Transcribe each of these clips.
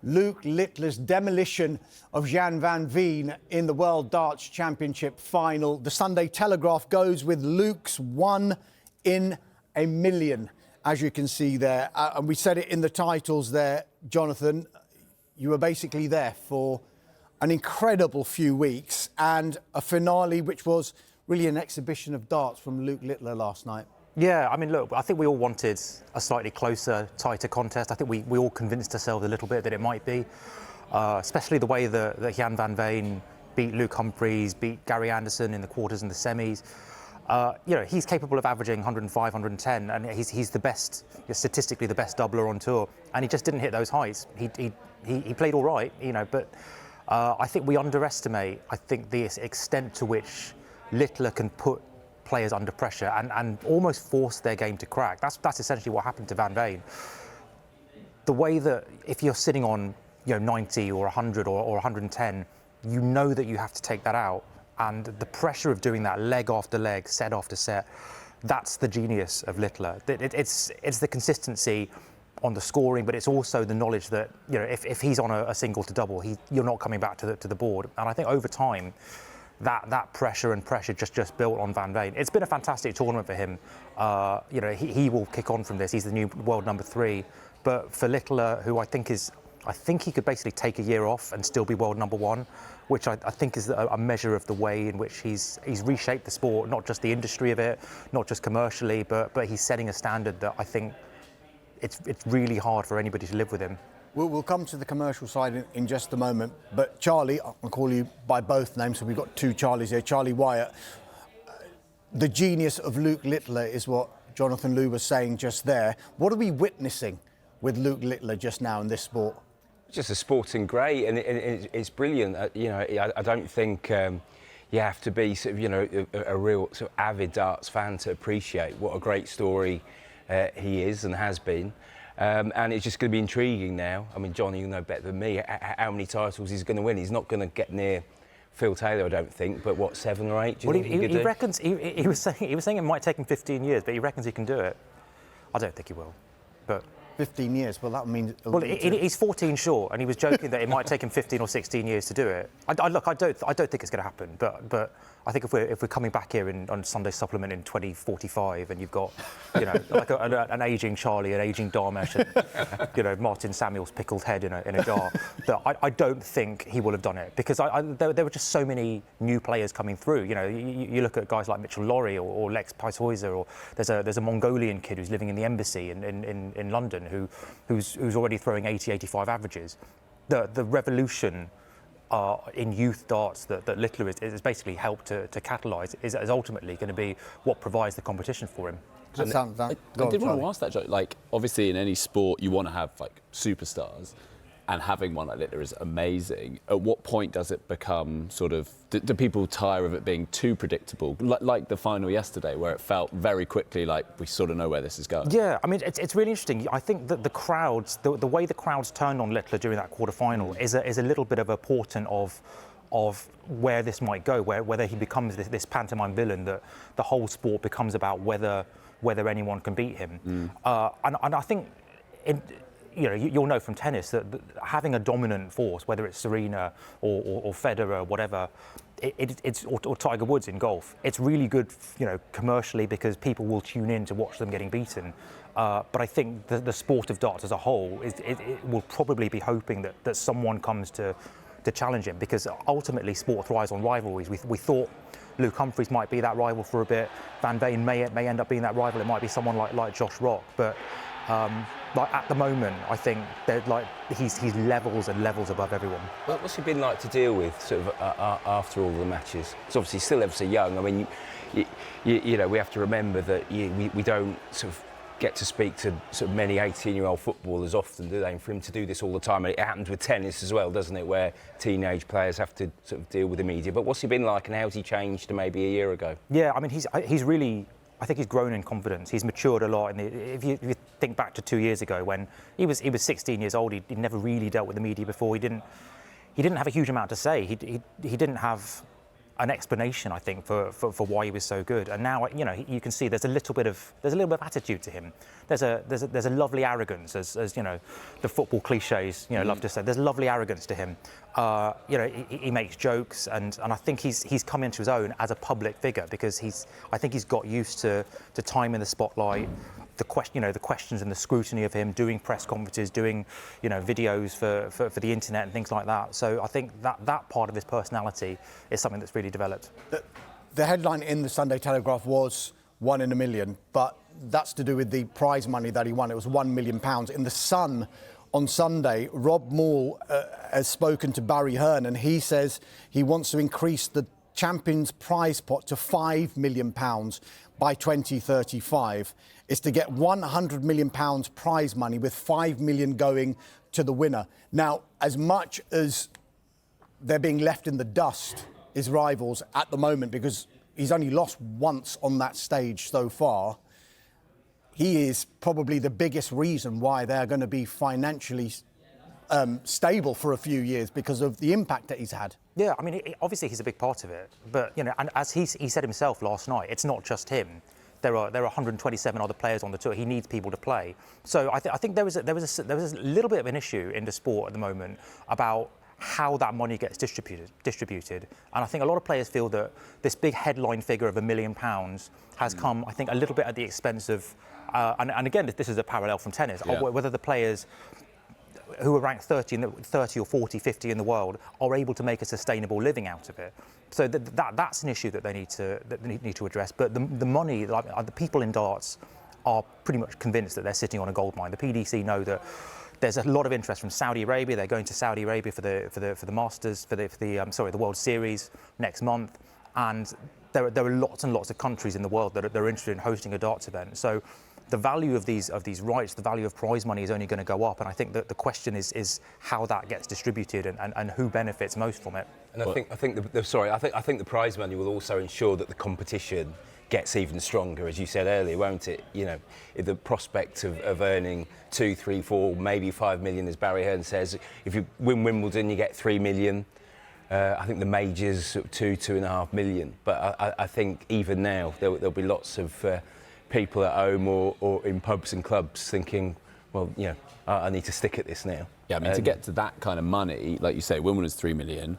Luke Littler's demolition of Gian van Veen in the World Darts Championship final. The Sunday Telegraph goes with Luke's 1 in a million, as you can see there. And we said it in the titles there, Jonathan. You were basically there for an incredible few weeks and a finale which was really an exhibition of darts from Luke Littler last night. Yeah, I mean, look, I think we all wanted a slightly closer, tighter contest. I think we all convinced ourselves a little bit that it might be, especially the way that Gian van Veen beat Luke Humphries, beat Gary Anderson in the quarters and the semis. You know, he's capable of averaging 105, 110, and he's the best, statistically the best doubler on tour, and he just didn't hit those heights. He played all right, you know, but I think we underestimate, I think, the extent to which Littler can put players under pressure and almost force their game to crack. That's essentially what happened to Van Veen. The way that if you're sitting on 90 or 100 or 110, you know that you have to take that out, and the pressure of doing that leg after leg, set after set, that's the genius of Littler. It's the consistency on the scoring, but it's also the knowledge that if he's on a single to double, you're not coming back to the board. And I think over time, that pressure just built on Van Veen. It's been a fantastic tournament for him. He will kick on from this. He's the new world number 3. But for Littler, who I think he could basically take a year off and still be world number 1, which I think is a measure of the way in which he's reshaped the sport, not just the industry of it, not just commercially, but he's setting a standard that I think it's really hard for anybody to live with him. We'll come to the commercial side in just a moment, but Charlie, I'll call you by both names, so we've got 2 Charlies here. Charlie Wyatt, the genius of Luke Littler is what Jonathan Liew was saying just there. What are we witnessing with Luke Littler just now in this sport? Just a sporting great, and it's brilliant. I don't think you have to be sort of, a real sort of avid darts fan to appreciate what a great story he is and has been. And it's just going to be intriguing now. I mean, Johnny, you know better than me how many titles he's going to win. He's not going to get near Phil Taylor, I don't think, but what, 7 or 8? Well, he reckons he was saying it might take him 15 years, but he reckons he can do it. I don't think he will, but 15 years. Well, that means. Well, he's 14 short, and he was joking that it might take him 15 or 16 years to do it. I don't think it's going to happen, but I think if we're coming back here on Sunday Supplement in 2045, and you've got like an ageing Charlie, an ageing Dharmesh, and Martin Samuel's pickled head in a jar, that I don't think he will have done it, because there were just so many new players coming through. You look at guys like Mitchell Lawrie or Lex Peishäuser, or there's a Mongolian kid who's living in the embassy in London who's already throwing 80, 85 averages. The revolution in youth darts that Littler is basically helped to catalyse is ultimately going to be what provides the competition for him. I did want to ask that, Joe. Like, obviously in any sport you want to have like superstars, and having one like Littler is amazing. At what point does it become sort of, do people tire of it being too predictable? Like the final yesterday, where it felt very quickly like we sort of know where this is going. Yeah, I mean, it's really interesting. I think that the crowds, the way the crowds turned on Littler during that quarter-final is a little bit of a portent of where this might go, whether he becomes this pantomime villain, that the whole sport becomes about whether anyone can beat him. And I think you'll know from tennis that having a dominant force, whether it's Serena or Federer or whatever, or Tiger Woods in golf, it's really good, commercially, because people will tune in to watch them getting beaten. But I think the sport of darts as a whole it will probably be hoping that someone comes to challenge him, because ultimately sport thrives on rivalries. We thought Luke Humphries might be that rival for a bit. Van Veen may end up being that rival. It might be someone like Josh Rock, but at the moment, I think he's levels and levels above everyone. What's he been like to deal with sort of after all the matches? It's obviously still ever so young. I mean, we have to remember that we don't sort of get to speak to sort of many 18-year-old footballers often, do they? And for him to do this all the time, it happens with tennis as well, doesn't it? Where teenage players have to sort of deal with the media. But what's he been like, and how's he changed to maybe a year ago? Yeah, I mean, he's really. I think he's grown in confidence. He's matured a lot. If you think back to 2 years ago, when he was 16 years old, he'd never really dealt with the media before. He didn't have a huge amount to say. He didn't have an explanation, I think, for why he was so good. And now, you know, you can see there's a little bit of attitude to him. There's a lovely arrogance, as you know, the football cliches, you know, love to say. There's lovely arrogance to him. You know, he makes jokes, and I think he's come into his own as a public figure, because I think he's got used to time in the spotlight. The questions and the scrutiny of him doing press conferences, doing, you know, videos for the internet and things like that. So I think that part of his personality is something that's really developed. The headline in the Sunday Telegraph was 1 in a million, but that's to do with the prize money that he won. It was £1 million. In the Sun on Sunday, Rob Moore has spoken to Barry Hearn, and he says he wants to increase the Champions prize pot to £5 million by 2035. Is to get £100 million prize money, with £5 million going to the winner. Now, as much as they're being left in the dust, his rivals at the moment, because he's only lost once on that stage so far, he is probably the biggest reason why they're going to be financially stable for a few years, because of the impact that he's had. Yeah, I mean, obviously he's a big part of it, but, you know, and as he said himself last night, it's not just him. There are 127 other players on the tour. He needs people to play. So I think there was a little bit of an issue in the sport at the moment about how that money gets distributed. And I think a lot of players feel that this big headline figure of £1 million has come, I think, a little bit at the expense of, and again, this is a parallel from tennis, whether the players who are ranked 30 or 40, 50 in the world are able to make a sustainable living out of it. So that's an issue that they need to address. But the money, like, the people in darts are pretty much convinced that they're sitting on a gold mine. The PDC know that there's a lot of interest from Saudi Arabia. They're going to Saudi Arabia for the Masters, for the World Series next month, and there are lots and lots of countries in the world that are interested in hosting a darts event. So the value of these rights, the value of prize money is only going to go up, and I think that the question is how that gets distributed and who benefits most from it. And I think the prize money will also ensure that the competition gets even stronger, as you said earlier, won't it? You know, the prospect of earning 2, 3, 4, maybe 5 million, as Barry Hearn says. If you win Wimbledon, you get 3 million. I think the majors 2.5 million. But I think even now there'll be lots of people at home or in pubs and clubs thinking, well, you know, I need to stick at this now. Yeah, I mean, to get to that kind of money, like you say, Wimbledon's 3 million.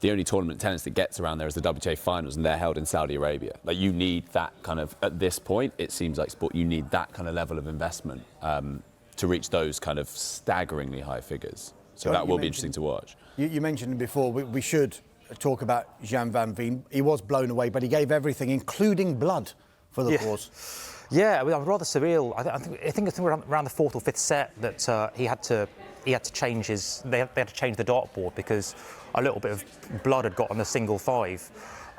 The only tournament in tennis that gets around there is the WTA finals, and they're held in Saudi Arabia. Like, you need that kind of, at this point, it seems like sport, you need that kind of level of investment to reach those kind of staggeringly high figures. So that will be interesting to watch. You mentioned before, we should talk about Gian van Veen. He was blown away, but he gave everything, including blood, for the cause. Yeah, it was rather surreal. I think it's around the fourth or fifth set that he had to change they had to change the dartboard because a little bit of blood had got on the single 5.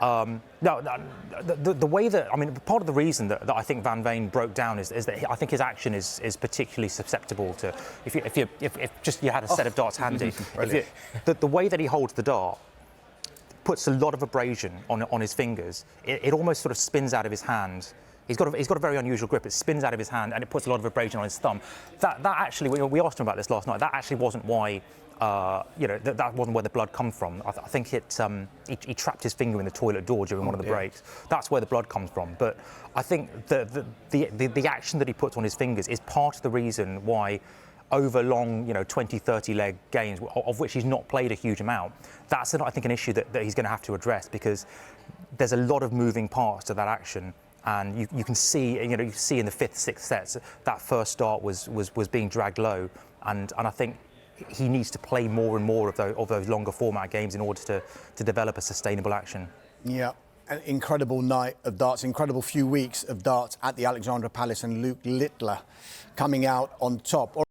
The way that, I mean, part of the reason that I think Van Veen broke down is that I think his action is particularly susceptible to, if just you had a set of darts handy, the way that he holds the dart puts a lot of abrasion on his fingers. It almost sort of spins out of his hand. He's got a very unusual grip. It spins out of his hand and it puts a lot of abrasion on his thumb. That actually, we asked him about this last night. That actually wasn't why, that wasn't where the blood comes from. I think he trapped his finger in the toilet door during one of the breaks. That's where the blood comes from. But I think the action that he puts on his fingers is part of the reason why, over long, 20, 30 leg games, of which he's not played a huge amount, that's, I think, an issue that he's going to have to address, because there's a lot of moving parts to that action. And you can see, you can see in the 5th, 6th sets that first start was being dragged low, and I think he needs to play more and more of those longer format games in order to develop a sustainable action. Yeah, an incredible night of darts, incredible few weeks of darts at the Alexandra Palace, and Luke Littler coming out on top.